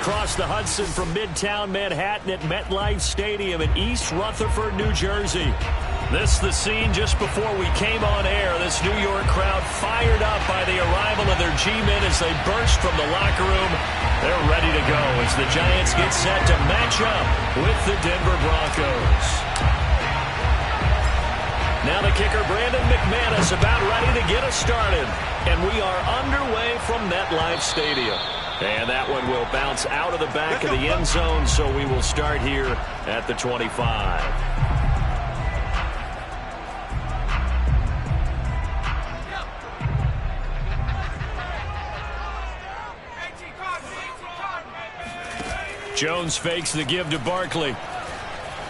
across the Hudson from Midtown Manhattan at MetLife Stadium in East Rutherford, New Jersey. This is the scene just before we came on air. This New York crowd fired up by the arrival of their G-men as they burst from the locker room. They're ready to go as the Giants get set to match up with the Denver Broncos. Now the kicker, Brandon McManus, about ready to get us started. And we are underway from MetLife Stadium. And that one will bounce out of the back of the end zone, so we will start here at the 25. Jones fakes the give to Barkley.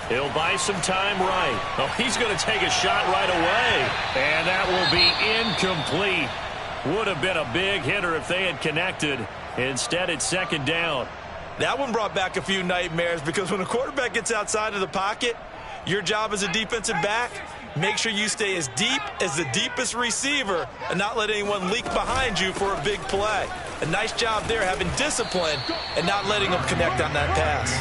He'll buy some time right. Oh, he's going to take a shot right away. And that will be incomplete. Would have been a big hitter if they had connected. Instead, it's second down. That one brought back a few nightmares because when a quarterback gets outside of the pocket, your job as a defensive back, make sure you stay as deep as the deepest receiver and not let anyone leak behind you for a big play. A nice job there having discipline and not letting them connect on that pass.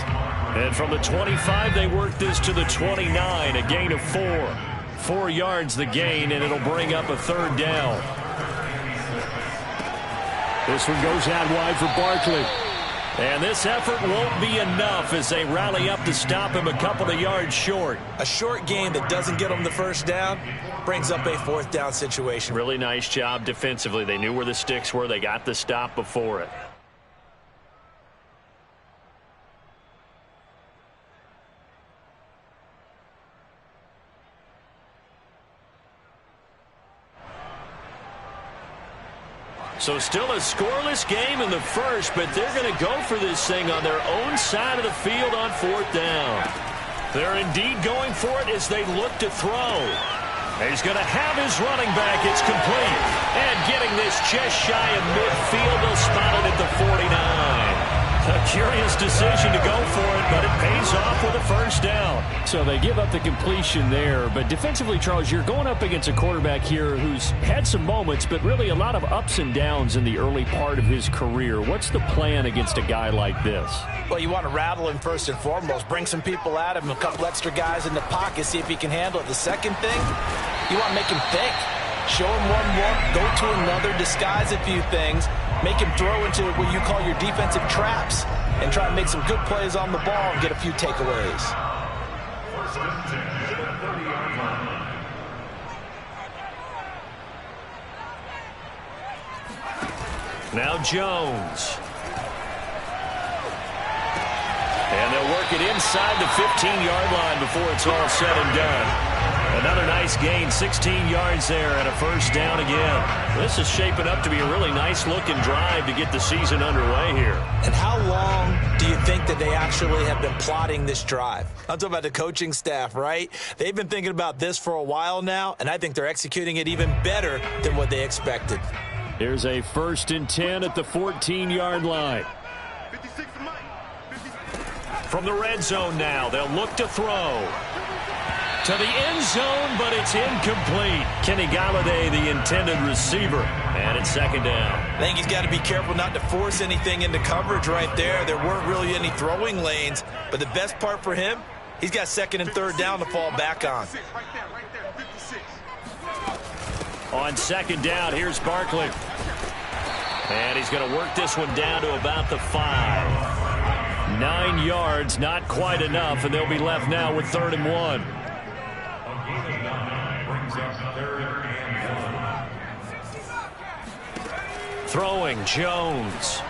And from the 25, they work this to the 29, a gain of 4. 4 yards the gain, and it'll bring up a third down. This one goes out wide for Barkley. And this effort won't be enough as they rally up to stop him a couple of yards short. A short gain that doesn't get them the first down brings up a fourth down situation. Really nice job defensively. They knew where the sticks were. They got the stop before it. So still a scoreless game in the first, but they're going to go for this thing on their own side of the field on fourth down. They're indeed going for it as they look to throw. He's going to have his running back. It's complete. And getting this just shy of midfield, they'll spot it at the 49. A curious decision to go for it, but it pays off with a first down. So they give up the completion there, but defensively, Charles, you're going up against a quarterback here who's had some moments, but really a lot of ups and downs in the early part of his career. What's the plan against a guy like this? Well, you want to rattle him first and foremost. Bring some people at him, a couple extra guys in the pocket, see if he can handle it. The second thing, you want to make him think. Show him one more, go to another, disguise a few things, make him throw into what you call your defensive traps, and try to make some good plays on the ball and get a few takeaways. Now Jones. And they'll work it inside the 15-yard line before it's all said and done. Another nice gain, 16 yards there, and a first down again. This is shaping up to be a really nice-looking drive to get the season underway here. And how long do you think that they actually have been plotting this drive? I'm talking about the coaching staff, right? They've been thinking about this for a while now, and I think they're executing it even better than what they expected. Here's a 1st and 10 at the 14-yard line. From the red zone now, they'll look to throw. To the end zone, but it's incomplete. Kenny Galladay, the intended receiver. And it's second down. I think he's got to be careful not to force anything into coverage right there. There weren't really any throwing lanes. But the best part for him, he's got second and third down to fall back on. On second down, here's Barkley. And he's going to work this one down to about the 5. 9 yards, not quite enough, and they'll be left now with 3rd and 1. Throwing, Jones.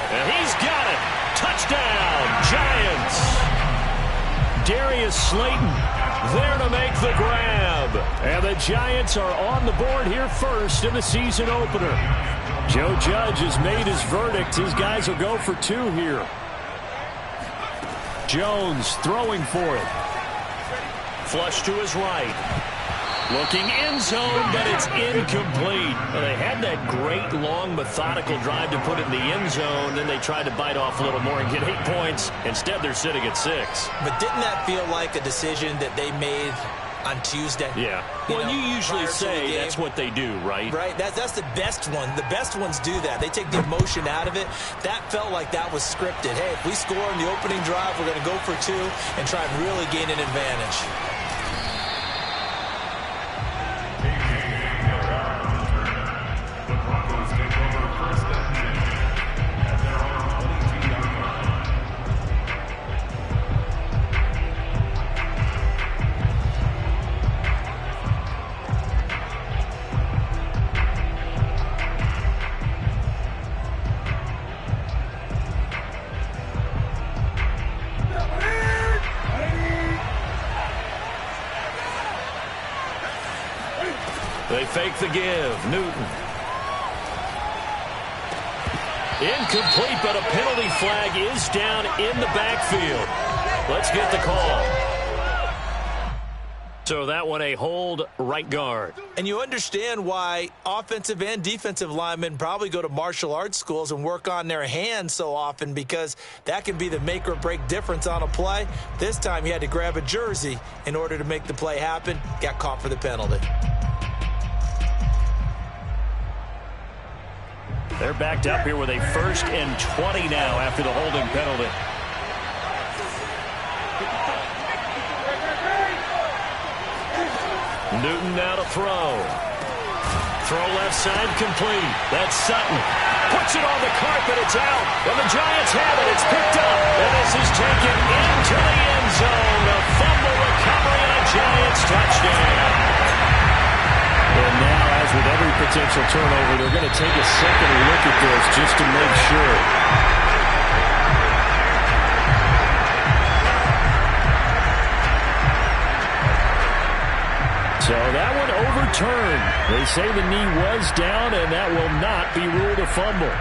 And he's got it. Touchdown, Giants. Darius Slayton there to make the grab. And the Giants are on the board here first in the season opener. Joe Judge has made his verdict. His guys will go for 2 here. Jones throwing for it. Flush to his right. Looking end zone, but it's incomplete. Well, they had that great, long, methodical drive to put it in the end zone. Then they tried to bite off a little more and get 8 points. Instead, they're sitting at 6. But didn't that feel like a decision that they made on Tuesday. Yeah. Well, you usually say that's what they do, right? Right. That's the best one. The best ones do that. They take the emotion out of it. That felt like that was scripted. Hey, if we score in the opening drive, we're going to go for 2 and try and really gain an advantage. They fake the give. Newton. Incomplete, but a penalty flag is down in the backfield. Let's get the call. So that one a hold, right guard. And you understand why offensive and defensive linemen probably go to martial arts schools and work on their hands so often, because that can be the make or break difference on a play. This time he had to grab a jersey in order to make the play happen. Got caught for the penalty. They're backed up here with a 1st and 20 now after the holding penalty. Newton now to throw. Throw left side complete. That's Sutton. Puts it on the carpet. It's out. And the Giants have it. It's picked up. And this is taken into the end zone. A fumble recovery and a Giants touchdown. And now, as with every potential turnover, they're going to take a second look at this just to make sure. So that one overturned. They say the knee was down, and that will not be ruled a fumble.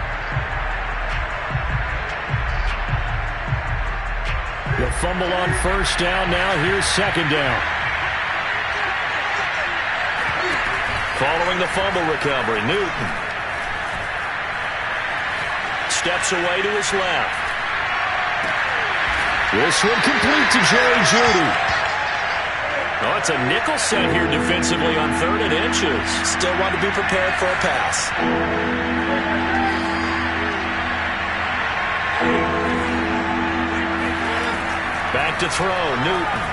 The fumble on 1st down. Now here's 2nd down. Following the fumble recovery, Newton steps away to his left. This one complete to Jerry Jeudy. Oh, it's a nickel set here defensively on 3rd and inches. Still want to be prepared for a pass. Back to throw, Newton.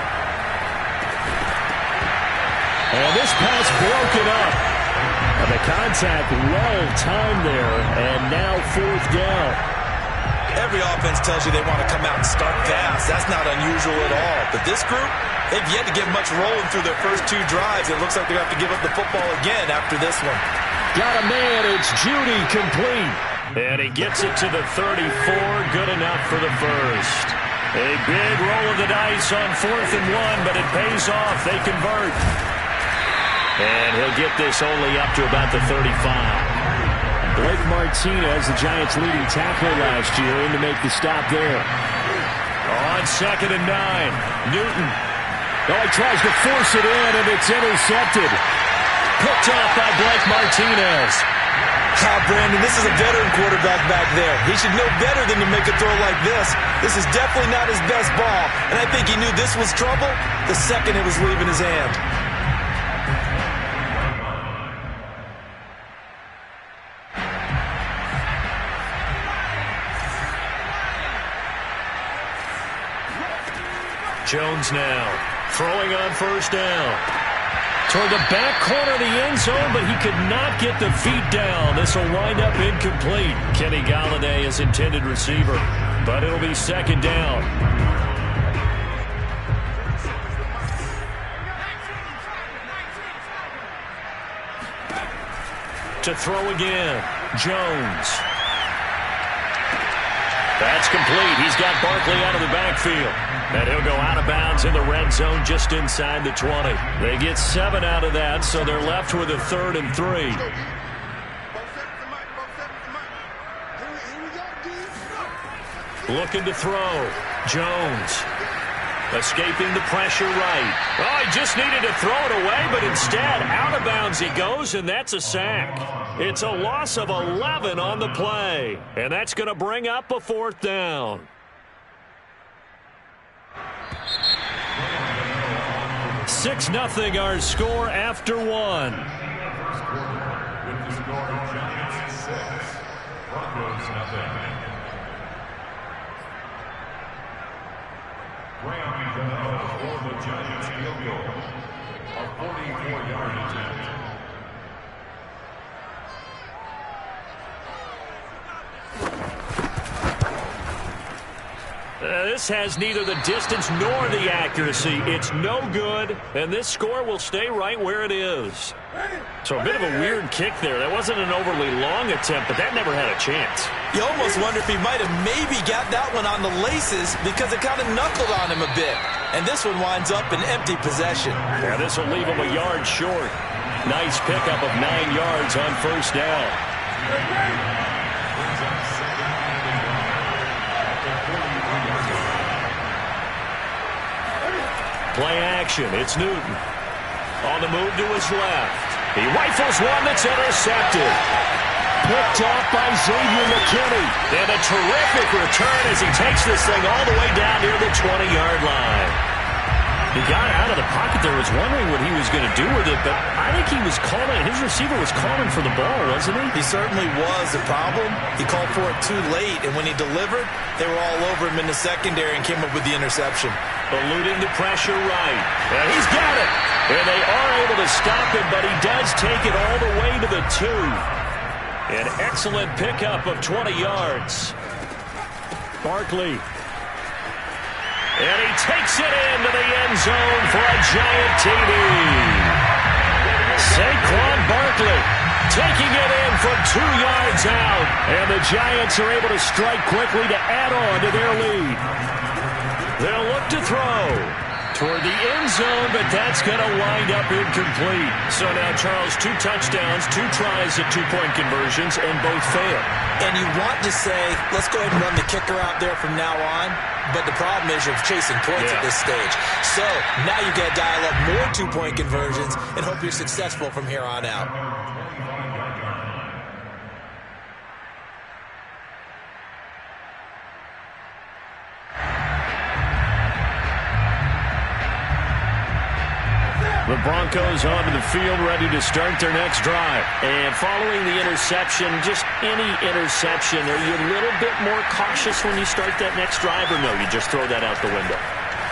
And this pass broken up. And the contact well timed there. And now 4th down. Every offense tells you they want to come out and start fast. That's not unusual at all. But this group, they've yet to get much rolling through their first 2 drives. It looks like they're going to have to give up the football again after this one. Got a man. It's Jeudy complete. And he gets it to the 34. Good enough for the first. A big roll of the dice on 4th and 1, but it pays off. They convert. And he'll get this only up to about the 35. Blake Martinez, the Giants' leading tackler last year, in to make the stop there. On 2nd and 9, Newton. Oh, he tries to force it in, and it's intercepted. Picked off by Blake Martinez. Brandon, this is a veteran quarterback back there. He should know better than to make a throw like this. This is definitely not his best ball, and I think he knew this was trouble the second it was leaving his hand. Jones now throwing on 1st down. Toward the back corner of the end zone, but he could not get the feet down. This will wind up incomplete. Kenny Golladay is intended receiver, but it'll be 2nd down. To throw again, Jones. That's complete. He's got Barkley out of the backfield. And he'll go out of bounds in the red zone just inside the 20. They get 7 out of that, so they're left with a 3rd and 3. Looking to throw. Jones. Escaping the pressure right. Oh, he just needed to throw it away, but instead, out of bounds he goes, and that's a sack. It's a loss of 11 on the play, and that's going to bring up a 4th down. 6-0 our score after one. With the score, Giants 6, Broncos 0. Graham for the Giants field goal. A 44-yard attempt. This has neither the distance nor the accuracy. It's no good, and this score will stay right where it is. So a bit of a weird kick there. That wasn't an overly long attempt, but that never had a chance. You almost wonder if he might have maybe got that one on the laces because it kind of knuckled on him a bit. And this one winds up in empty possession. Yeah, this will leave him a yard short. Nice pickup of 9 yards on first down. Play action. It's Newton. On the move to his left. He rifles one that's intercepted. Picked off by Xavier McKinney. And a terrific return as he takes this thing all the way down near the 20-yard line. He got out of the pocket there, was wondering what he was going to do with it, but I think he was calling, his receiver was calling for the ball, wasn't he? He certainly was. The problem, he called for it too late, and when he delivered, they were all over him in the secondary and came up with the interception. Eluding the pressure right. And he's got it. And they are able to stop him, but he does take it all the way to the 2. An excellent pickup of 20 yards. Barkley. And he takes it into the end zone for a giant TD. Saquon Barkley taking it in from 2 yards out. And the Giants are able to strike quickly to add on to their lead. They'll look to throw toward the end zone, but that's going to wind up incomplete. So now, Charles, 2 touchdowns, 2 tries at 2-point conversions, and both fail. And you want to say, let's go ahead and run the kicker out there from now on, but the problem is you're chasing points at this stage. So now you got to dial up more 2-point conversions and hope you're successful from here on out. The Broncos onto the field, ready to start their next drive. And following the interception, just any interception, are you a little bit more cautious when you start that next drive, or no, you just throw that out the window?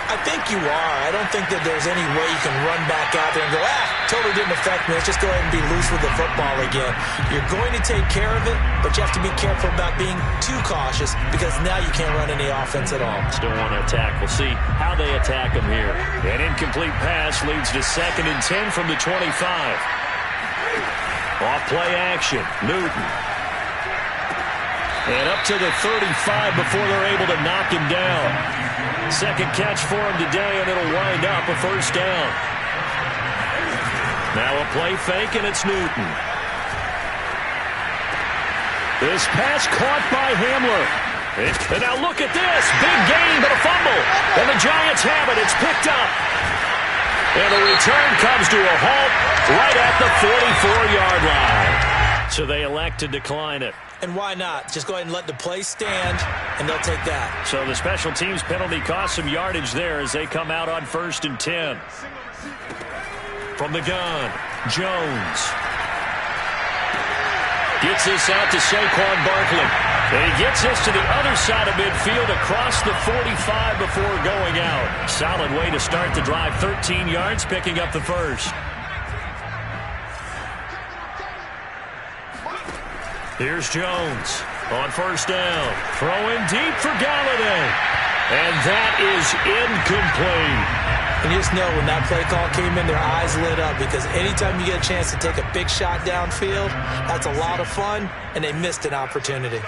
I think you are. I don't think that there's any way you can run back out there and go, totally didn't affect me. Let's just go ahead and be loose with the football again. You're going to take care of it, but you have to be careful about being too cautious because now you can't run any offense at all. Still want to attack. We'll see how they attack them here. An incomplete pass leads to 2nd and 10 from the 25. Off play action. Newton. And up to the 35 before they're able to knock him down. Second catch for him today, and it'll wind up a first down. Now a play fake, and it's Newton. This pass caught by Hamler. And now look at this. Big gain, but a fumble. And the Giants have it. It's picked up. And the return comes to a halt right at the 44-yard line. So they elect to decline it. And why not? Just go ahead and let the play stand, and they'll take that. So the special teams penalty cost some yardage there as they come out on 1st and 10. From the gun, Jones. Gets this out to Saquon Barkley. And he gets this to the other side of midfield across the 45 before going out. Solid way to start the drive. 13 yards, picking up the first. Here's Jones on first down. Throwing deep for Galladay. And that is incomplete. And you just know when that play call came in, their eyes lit up because anytime you get a chance to take a big shot downfield, that's a lot of fun, and they missed an opportunity.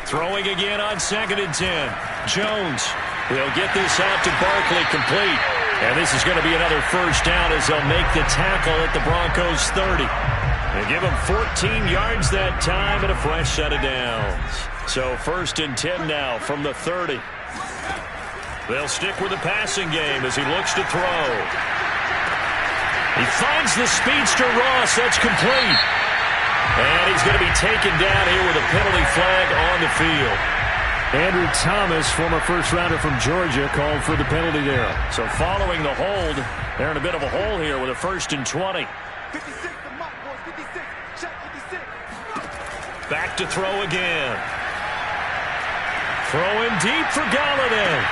Throwing again on 2nd and 10. Jones will get this out to Barkley, complete. And this is going to be another first down as they'll make the tackle at the Broncos 30. They give him 14 yards that time and a fresh set of downs. So 1st and 10 now from the 30. They'll stick with the passing game as he looks to throw. He finds the speedster Ross. That's complete. And he's going to be taken down here with a penalty flag on the field. Andrew Thomas, former first-rounder from Georgia, called for the penalty there. So following the hold, they're in a bit of a hole here with a 1st and 20. 56, the mark, boys, 56. Check 56. Back to throw again. Throwing deep for Galladay.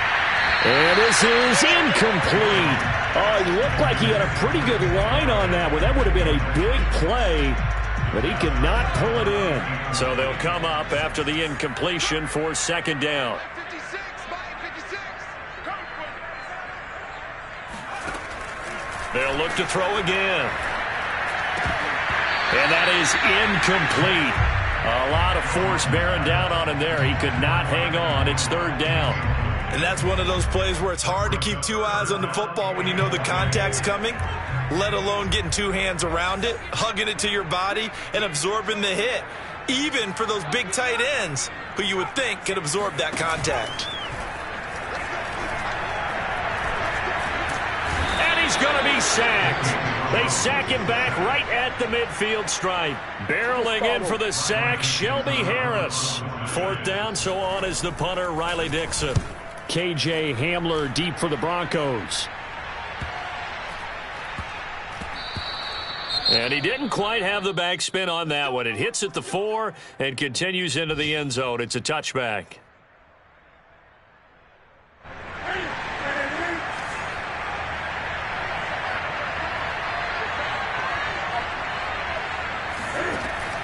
And this is incomplete. Oh, it looked like he had a pretty good line on that one. That would have been a big play, but he could not pull it in. So they'll come up after the incompletion for 2nd down. 56, 56. They'll look to throw again. And that is incomplete. A lot of force bearing down on him there. He could not hang on. It's 3rd down. And that's one of those plays where it's hard to keep 2 eyes on the football when you know the contact's coming, let alone getting 2 hands around it, hugging it to your body, and absorbing the hit, even for those big tight ends who you would think could absorb that contact. And he's going to be sacked. They sack him back right at the midfield stripe. Barreling in for the sack, Shelby Harris. 4th down, so on is the punter, Riley Dixon. KJ Hamler deep for the Broncos. And he didn't quite have the backspin on that one. It hits at the 4 and continues into the end zone. It's a touchback.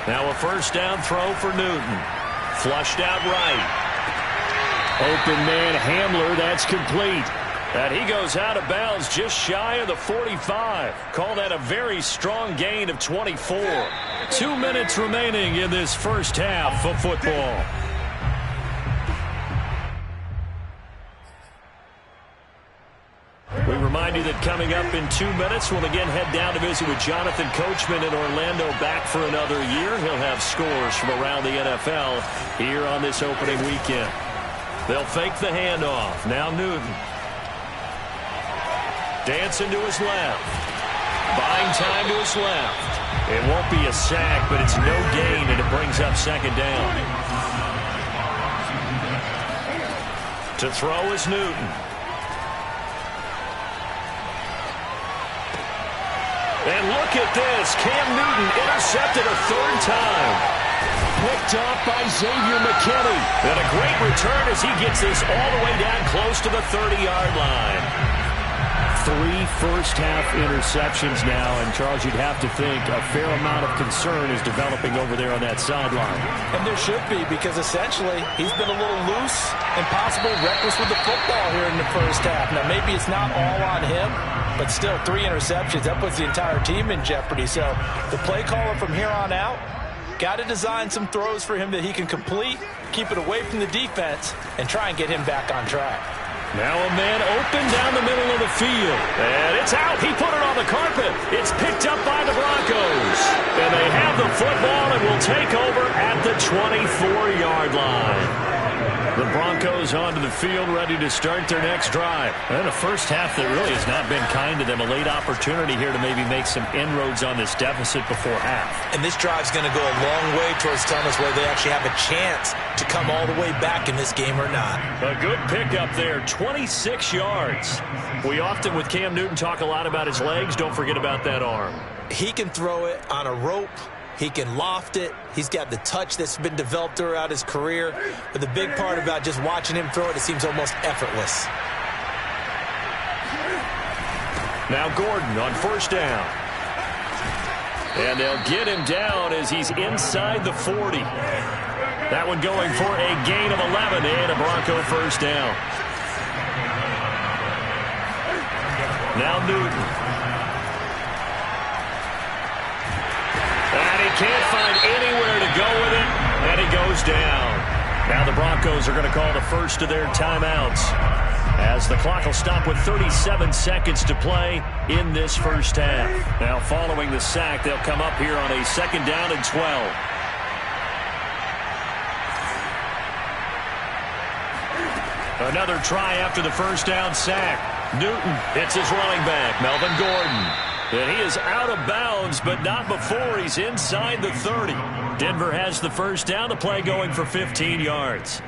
Now a 1st down throw for Newton. Flushed out right. Open man Hamler, that's complete. And he goes out of bounds just shy of the 45. Call that a very strong gain of 24. 2 minutes remaining in this first half of football. We remind you that coming up in 2 minutes, we'll again head down to visit with Jonathan Coachman in Orlando, back for another year. He'll have scores from around the NFL here on this opening weekend. They'll fake the handoff. Now Newton. Dancing to his left. Buying time to his left. It won't be a sack, but it's no gain, and it brings up 2nd down. To throw is Newton. And look at this. Cam Newton intercepted a 3rd time. Picked off by Xavier McKinney. And a great return as he gets this all the way down close to the 30-yard line. 3 first-half interceptions now, and Charles, you'd have to think a fair amount of concern is developing over there on that sideline. And there should be, because essentially he's been a little loose and possibly reckless with the football here in the first half. Now, maybe it's not all on him, but still 3 interceptions. That puts the entire team in jeopardy. So the play caller from here on out got to design some throws for him that he can complete, keep it away from the defense, and try and get him back on track. Now a man open down the middle of the field. And it's out. He put it on the carpet. It's picked up by the Broncos. And they have the football and will take over at the 24-yard line. The Broncos onto the field, ready to start their next drive. And a first half that really has not been kind to them. A late opportunity here to maybe make some inroads on this deficit before half. And this drive's going to go a long way towards telling us whether they actually have a chance to come all the way back in this game or not. A good pickup there, 26 yards. We often, with Cam Newton, talk a lot about his legs. Don't forget about that arm. He can throw it on a rope. He can loft it. He's got the touch that's been developed throughout his career. But the big part about just watching him throw it, it seems almost effortless. Now Gordon on 1st down. And they'll get him down as he's inside the 40. That one going for a gain of 11 and a Bronco 1st down. Now Newton. And he can't find anywhere to go with it, and he goes down. Now the Broncos are going to call the first of their timeouts, as the clock will stop with 37 seconds to play in this first half. Now following the sack, they'll come up here on a 2nd down and 12. Another try after the 1st down sack. Newton hits his running back, Melvin Gordon. And he is out of bounds, but not before he's inside the 30. Denver has the 1st down, the play going for 15 yards.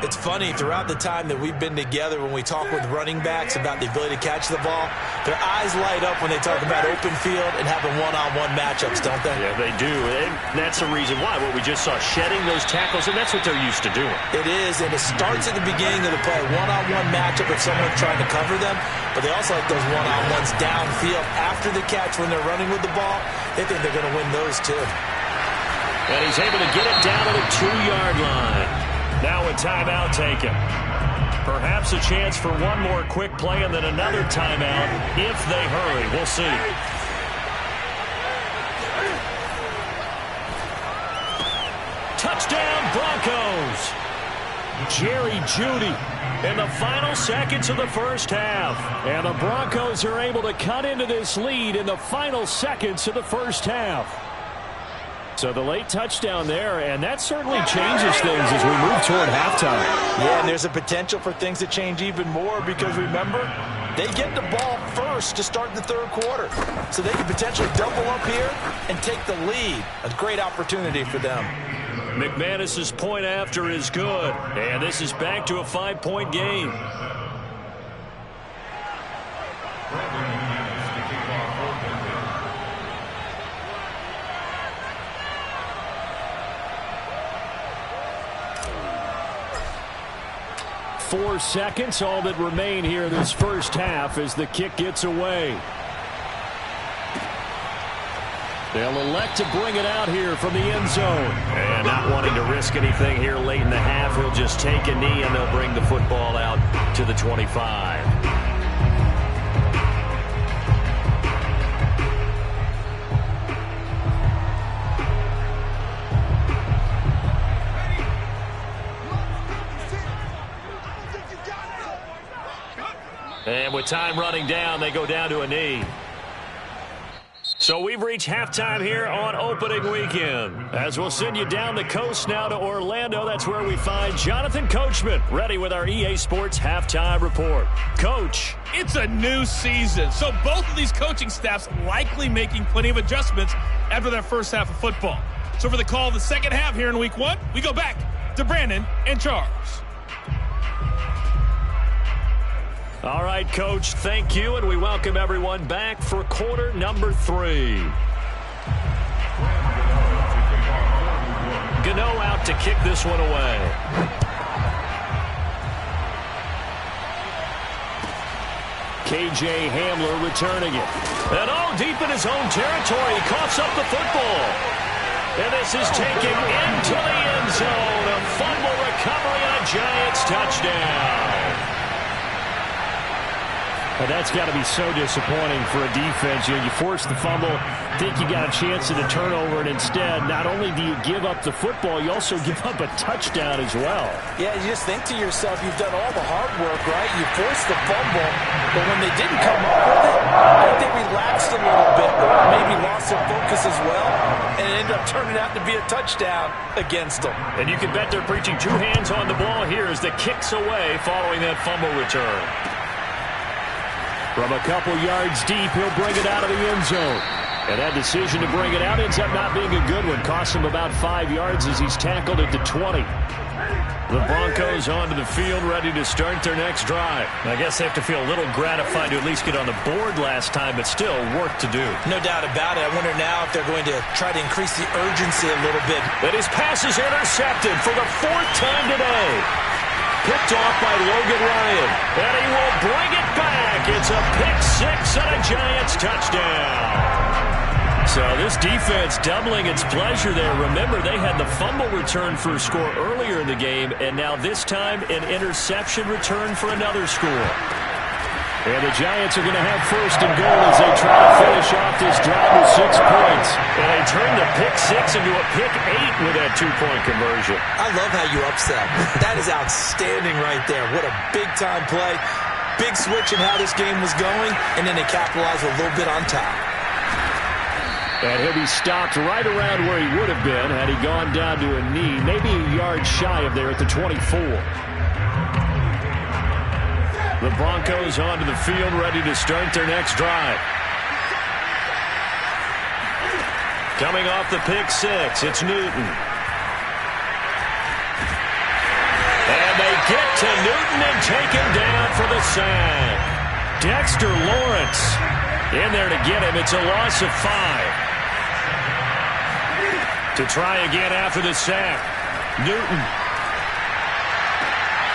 It's funny, throughout the time that we've been together, when we talk with running backs about the ability to catch the ball, their eyes light up when they talk about open field and having one-on-one matchups, don't they? Yeah, they do. And that's the reason why. What we just saw, shedding those tackles, and that's what they're used to doing. It is, and it starts at the beginning of the play. One-on-one matchup if someone's trying to cover them, but they also like those one-on-ones downfield after the catch when they're running with the ball. They think they're going to win those, too. And he's able to get it down to the 2-yard line. Now a timeout taken. Perhaps a chance for one more quick play and then another timeout if they hurry. We'll see. Touchdown, Broncos. Jerry Jeudy in the final seconds of the first half. And the Broncos are able to cut into this lead in the final seconds of the first half. So the late touchdown there, and that certainly changes things as we move toward halftime. Yeah, and there's a potential for things to change even more because, remember, they get the ball first to start the third quarter. So they can potentially double up here and take the lead. A great opportunity for them. McManus's point after is good, and this is back to a 5-point game. 4 seconds, all that remain here in this first half as the kick gets away. They'll elect to bring it out here from the end zone. And not wanting to risk anything here late in the half, he'll just take a knee and they'll bring the football out to the 25. And with time running down, they go down to a knee. So we've reached halftime here on opening weekend. As we'll send you down the coast now to Orlando, that's where we find Jonathan Coachman, ready with our EA Sports halftime report. Coach. It's a new season, so both of these coaching staffs likely making plenty of adjustments after their first half of football. So for the call of the second half here in week 1, we go back to Brandon and Charles. All right, Coach, thank you, and we welcome everyone back for quarter number 3. Gano out to kick this one away. KJ Hamler returning it. And all deep in his own territory, he coughs up the football. And this is taken into the end zone. A fumble recovery and a Giants touchdown. Well, that's got to be so disappointing for a defense. You know, you force the fumble, think you got a chance at a turnover, and instead, not only do you give up the football, you also give up a touchdown as well. Yeah, you just think to yourself, you've done all the hard work, right? You forced the fumble, but when they didn't come up with it, I think they relaxed a little bit, or maybe lost their focus as well, and it ended up turning out to be a touchdown against them. And you can bet they're preaching 2 hands on the ball here as the kick's away following that fumble return. From a couple yards deep, he'll bring it out of the end zone. And that decision to bring it out ends up not being a good one. Costs him about 5 yards as he's tackled at the 20. The Broncos onto the field, ready to start their next drive. I guess they have to feel a little gratified to at least get on the board last time, but still work to do. No doubt about it. I wonder now if they're going to try to increase the urgency a little bit. And his pass is intercepted for the 4th time today. Picked off by Logan Ryan. And he will bring it back. It's a pick-6 and a Giants touchdown. So this defense doubling its pleasure there. Remember, they had the fumble return for a score earlier in the game, and now this time an interception return for another score. And the Giants are going to have 1st and goal as they try to finish off this drive with 6 points. And they turn the pick-6 into a pick-8 with that 2-point conversion. I love how you upset. That is outstanding right there. What a big-time play. Big switch in how this game was going, and then they capitalized a little bit on top. And he'll be stopped right around where he would have been had he gone down to a knee, maybe a yard shy of there at the 24. The Broncos onto the field, ready to start their next drive. Coming off the pick-6, it's Newton. get to Newton and take him down for the sack. Dexter Lawrence in there to get him. It's a loss of 5. To try again after the sack. Newton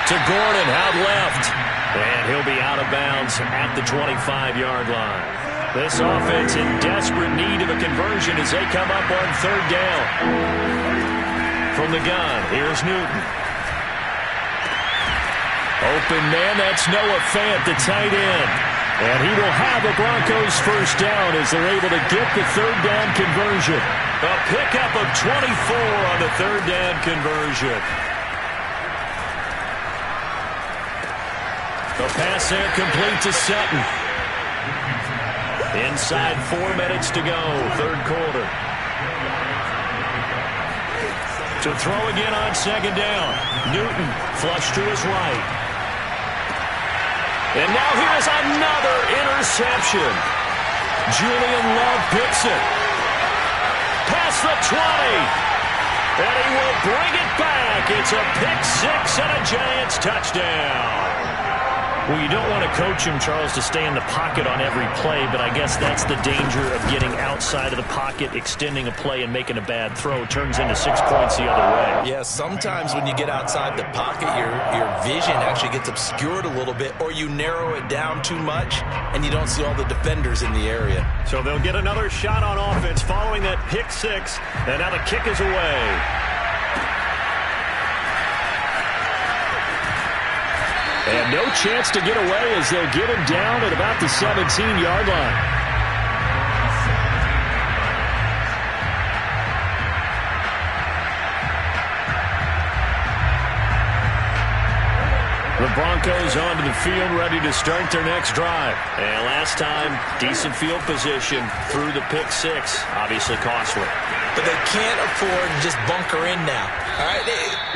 to Gordon, out left. And he'll be out of bounds at the 25-yard line. This offense in desperate need of a conversion as they come up on third down. From the gun, here's Newton. Open man, that's Noah Fant, the tight end. And he will have the Broncos first down as they're able to get the third down conversion. A pickup of 24 on the third down conversion. The pass there complete to Sutton. Inside 4 minutes to go, third quarter. To throw again on second down. Newton flush to his right. And now here's another interception. Julian Love picks it. Past the 20. And he will bring it back. It's a pick six and a Giants touchdown. Well, you don't want to coach him, Charles, to stay in the pocket on every play, but I guess that's the danger of getting outside of the pocket, extending a play, and making a bad throw. It turns into 6 points the other way. Yeah, sometimes when you get outside the pocket, your vision actually gets obscured a little bit, or you narrow it down too much, and you don't see all the defenders in the area. So they'll get another shot on offense following that pick six, and now the kick is away. And no chance to get away as they'll get him down at about the 17-yard line. The Broncos onto the field, ready to start their next drive. And last time, decent field position through the pick six. Obviously costly. But they can't afford to just bunker in now. All right,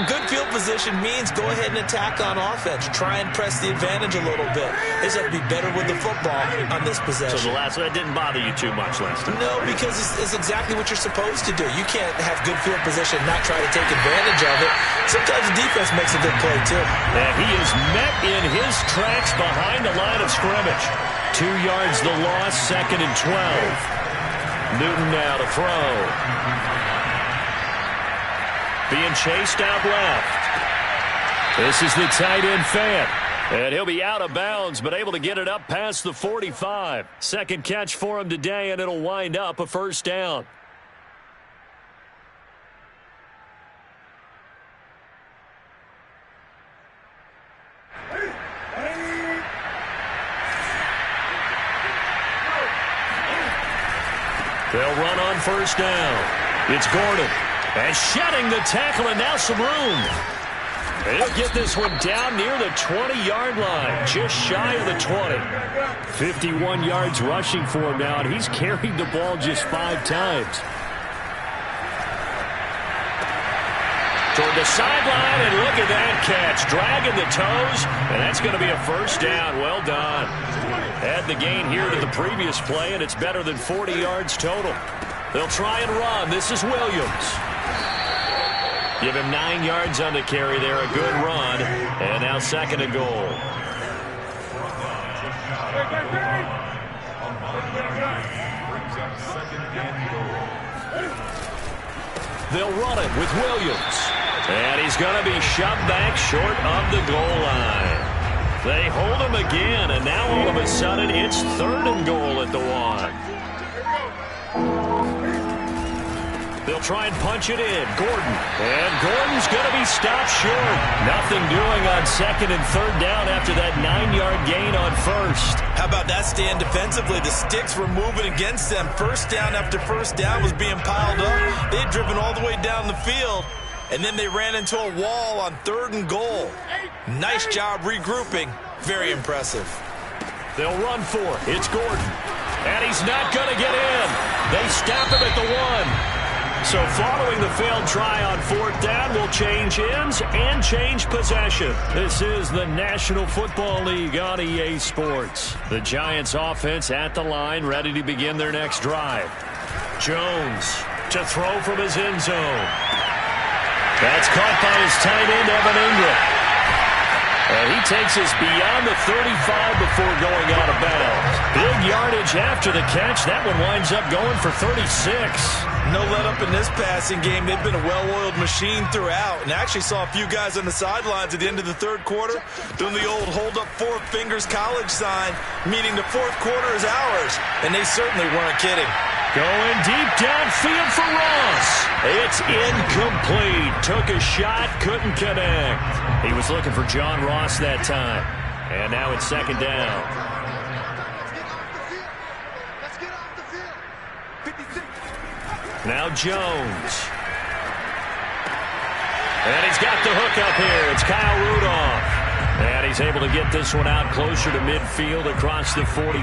good field position means go ahead and attack on offense. Try and press the advantage a little bit. They just have to be better with the football on this possession. So that didn't bother you too much last time? No, because it's exactly what you're supposed to do. You can't have good field position and not try to take advantage of it. Sometimes the defense makes a good play, too. And he is met in his tracks behind the line of scrimmage. 2 yards the loss, 2nd and 12. Newton now to throw. Being chased out left. This is the tight end Fant. And he'll be out of bounds, but able to get it up past the 45. Second catch for him today, and it'll wind up a first down. They'll run on first down. It's Gordon. And shedding the tackle, and now some room. He'll get this one down near the 20-yard line, just shy of the 20. 51 yards rushing for him now, and he's carried the ball just 5 times. Toward the sideline, and look at that catch. Dragging the toes, and that's going to be a first down. Well done. Add the gain here to the previous play, and it's better than 40 yards total. They'll try and run. This is Williams. Give him 9 yards on the carry there. A good run. And now 2nd and goal. They'll run it with Williams. And he's going to be shoved back short of the goal line. They hold him again, and now all of a sudden it's 3rd and goal at the 1. They'll try and punch it in. Gordon. And Gordon's going to be stopped short. Nothing doing on 2nd and 3rd down after that 9-yard gain on 1st. How about that stand defensively? The sticks were moving against them. First down after first down was being piled up. They had driven all the way down the field, and then they ran into a wall on 3rd and goal. Nice job regrouping. Very impressive. They'll run for it. It's Gordon. And he's not going to get in. They stop him at the 1. So following the failed try on 4th down, will change ends and change possession. This is the National Football League on EA Sports. The Giants offense at the line, ready to begin their next drive. Jones to throw from his end zone. That's caught by his tight end, Evan Ingram. And he takes us beyond the 35 before going out of bounds. Big yardage after the catch. That one winds up going for 36. No let up in this passing game. They've been a well-oiled machine throughout. And I actually saw a few guys on the sidelines at the end of the third quarter doing the old hold up four fingers college sign, meaning the fourth quarter is ours. And they certainly weren't kidding. Going deep downfield for Ross. It's incomplete. Took a shot, couldn't connect. He was looking for John Ross that time. And now it's second down. Let's get off the field. 56. Now Jones. And he's got the hook up here. It's Kyle Rudolph. And he's able to get this one out closer to midfield across the 45.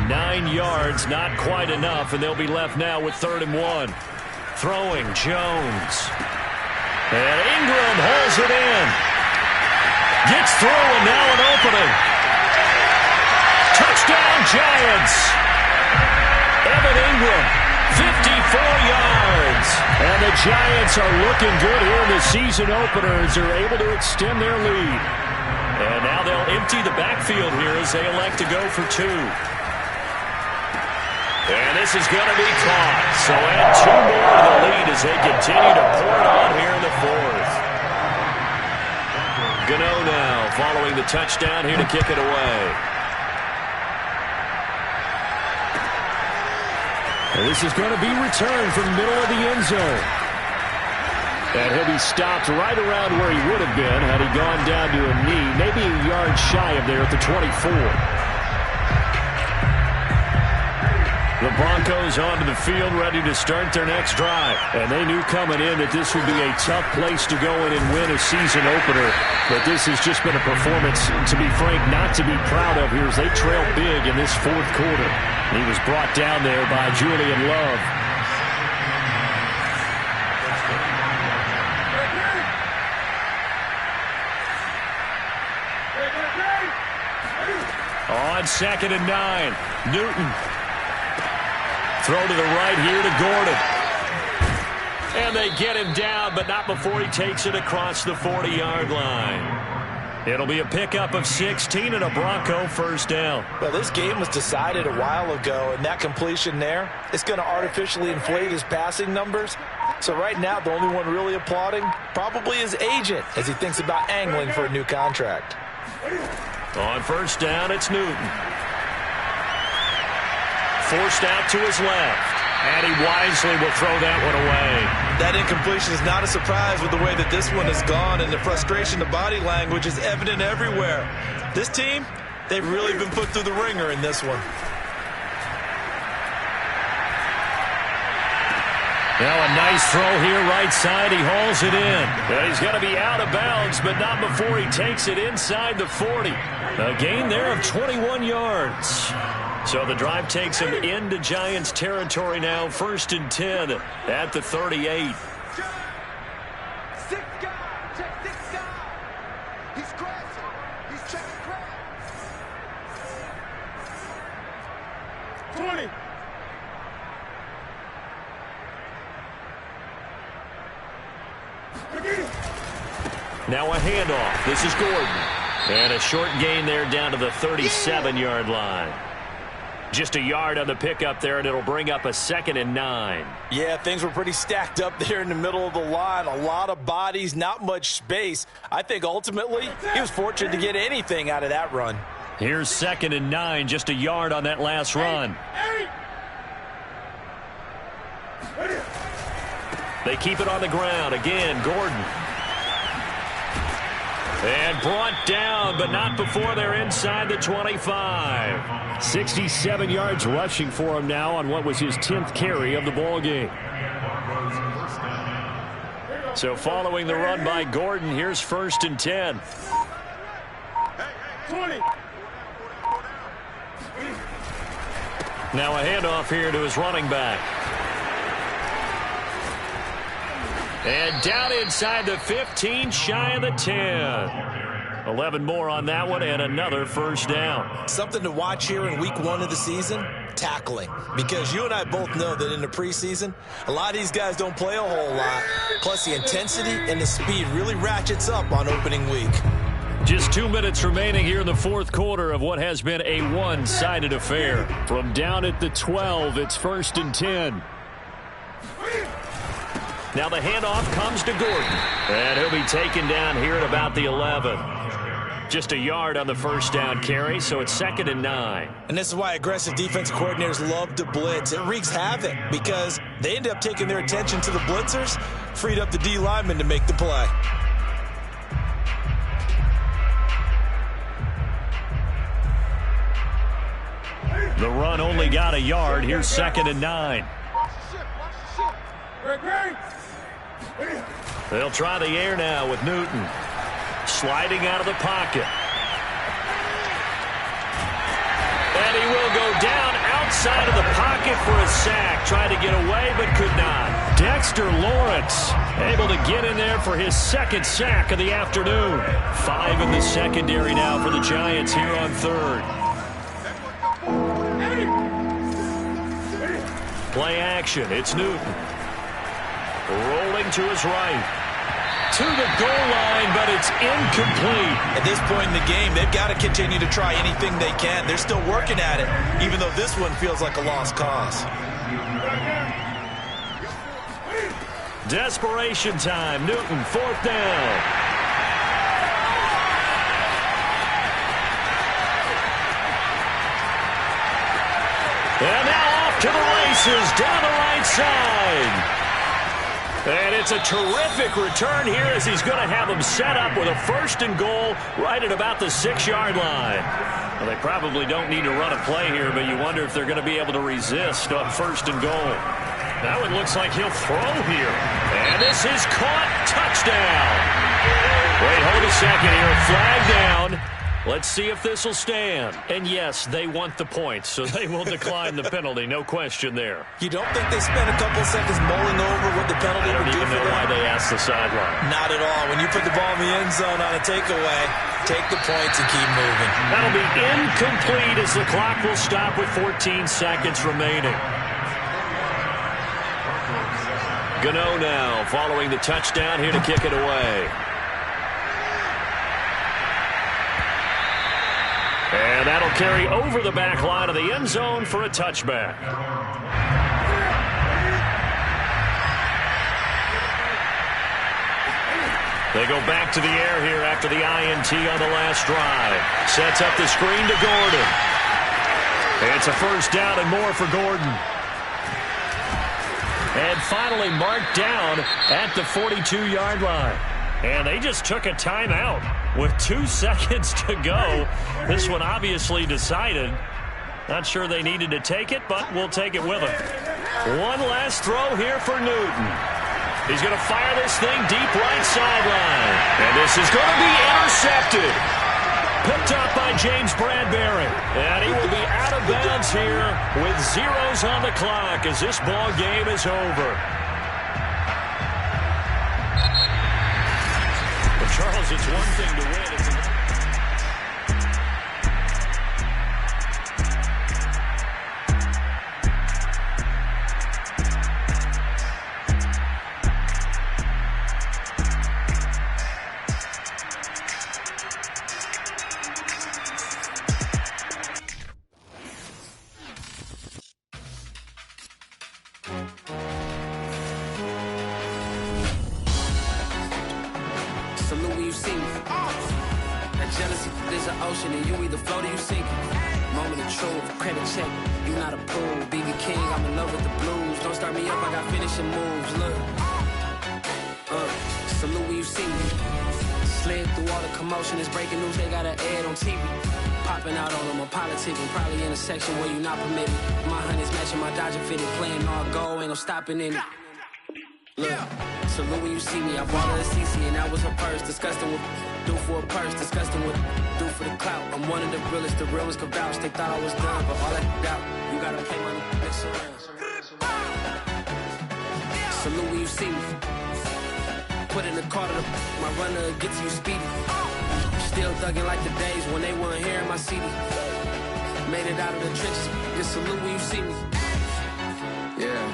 9 yards, not quite enough, and they'll be left now with 3rd and 1. Throwing, Jones. And Ingram hauls it in. Gets through, and now an opening. Touchdown, Giants. Evan Ingram, 54 yards. And the Giants are looking good here in the season openers. They're able to extend their lead. And now they'll empty the backfield here as they elect to go for 2. And this is going to be caught. So add 2 more to the lead as they continue to pour it on here in the 4th. Gano now following the touchdown here to kick it away. And this is going to be returned from the middle of the end zone. And he'll be stopped right around where he would have been had he gone down to a knee, maybe a yard shy of there at the 24. The Broncos onto the field ready to start their next drive. And they knew coming in that this would be a tough place to go in and win a season opener. But this has just been a performance, to be frank, not to be proud of here as they trail big in this 4th quarter. He was brought down there by Julian Love. On 2nd and 9, Newton. Throw to the right here to Gordon. And they get him down, but not before he takes it across the 40-yard line. It'll be a pickup of 16 and a Bronco first down. Well, this game was decided a while ago, and that completion there is going to artificially inflate his passing numbers. So right now, the only one really applauding probably his agent as he thinks about angling for a new contract. On first down, it's Newton. Forced out to his left. And he wisely will throw that one away. That incompletion is not a surprise with the way that this one has gone, and the frustration, the body language is evident everywhere. This team, they've really been put through the ringer in this one. Now a nice throw here, right side. He hauls it in. But he's going to be out of bounds, but not before he takes it inside the 40. A gain there of 21 yards. So the drive takes him into Giants territory now. 1st and 10 at the 38. 6 guys. Check 6 guys. He's crashing. He's checking crash. 20. Now a handoff. This is Gordon. And a short gain there down to the 37-yard line. Just a yard on the pickup there, and it'll bring up a 2nd and 9. Yeah, things were pretty stacked up there in the middle of the line. A lot of bodies, not much space. I think ultimately he was fortunate to get anything out of that run. Here's 2nd and 9, just a yard on that last run. They keep it on the ground. Again, Gordon. And brought down, but not before they're inside the 25. 67 yards rushing for him now on what was his 10th carry of the ball game. So following the run by Gordon, here's 1st and 10. 20. Now a handoff here to his running back. And down inside the 15, shy of the 10. 11 more on that one, and another first down. Something to watch here in week 1 of the season, tackling. Because you and I both know that in the preseason, a lot of these guys don't play a whole lot. Plus, the intensity and the speed really ratchets up on opening week. Just 2 minutes remaining here in the fourth quarter of what has been a one-sided affair. From down at the 12, it's 1st and 10. Now the handoff comes to Gordon. And he'll be taken down here at about the 11. Just a yard on the first down carry, so it's 2nd and 9. And this is why aggressive defensive coordinators love to blitz. It wreaks havoc because they end up taking their attention to the blitzers, freed up the D lineman to make the play. The run only got a yard. Here's 2nd and 9. They'll try the air now with Newton. Sliding out of the pocket. And he will go down outside of the pocket for a sack. Tried to get away, but could not. Dexter Lawrence able to get in there for his 2nd sack of the afternoon. 5 in the secondary now for the Giants here on 3rd. Play action. It's Newton. Rolling to his right. To the goal line, but it's incomplete. At this point in the game, they've got to continue to try anything they can. They're still working at it, even though this one feels like a lost cause. Desperation time. Newton, 4th down. And now off to the races down the right side. And it's a terrific return here as he's going to have them set up with a 1st and goal right at about the 6-yard line. Well, they probably don't need to run a play here, but you wonder if they're going to be able to resist on 1st and goal. Now it looks like he'll throw here. And this is caught. Touchdown. Wait, hold a second here. Flag down. Let's see if this will stand. And yes, they want the points, so they will decline the penalty. No question there. You don't think they spent a couple seconds mulling over what the penalty would do for them? I don't even know why they asked the sideline. Not at all. When you put the ball in the end zone on a takeaway, take the points and keep moving. That'll be incomplete as the clock will stop with 14 seconds remaining. Gano now following the touchdown here to kick it away. And that'll carry over the back line of the end zone for a touchback. They go back to the air here after the INT on the last drive. Sets up the screen to Gordon. It's a 1st down and more for Gordon. And finally marked down at the 42-yard line. And they just took a timeout with 2 seconds to go. This one obviously decided. Not sure they needed to take it, but we'll take it with them. One last throw here for Newton. He's going to fire this thing deep right sideline. And this is going to be intercepted. Picked up by James Bradbury. And he will be out of bounds here with zeros on the clock as this ball game is over. Charles, it's one thing to win. Salute when you see me. That jealousy is an ocean, and you either float or you sink. Moment of truth, credit check, you not approved. BB King, I'm in love with the blues. Don't start me up, I got finishing moves. Look, salute when you see me. Slid through all the commotion, it's breaking news, they got an ad on TV. Popping out on them, I'm politicking, probably in a section where you not permitted. My honey's matching my Dodger fitted, playing all go, ain't no stopping in it. Look, salute when you see me. I bought her a CC and that was her purse. Disgusting with do for a purse. Disgusting with do for the clout. I'm one of the realest. The real ones could vouch. They thought I was done, but all that doubt. You gotta pay money. Mix around. Salute when you see me. Put in the car to my runner gets you speedy. Still thugging like the days when they weren't here in my CD. Made it out of the trenches. Just salute when you see me.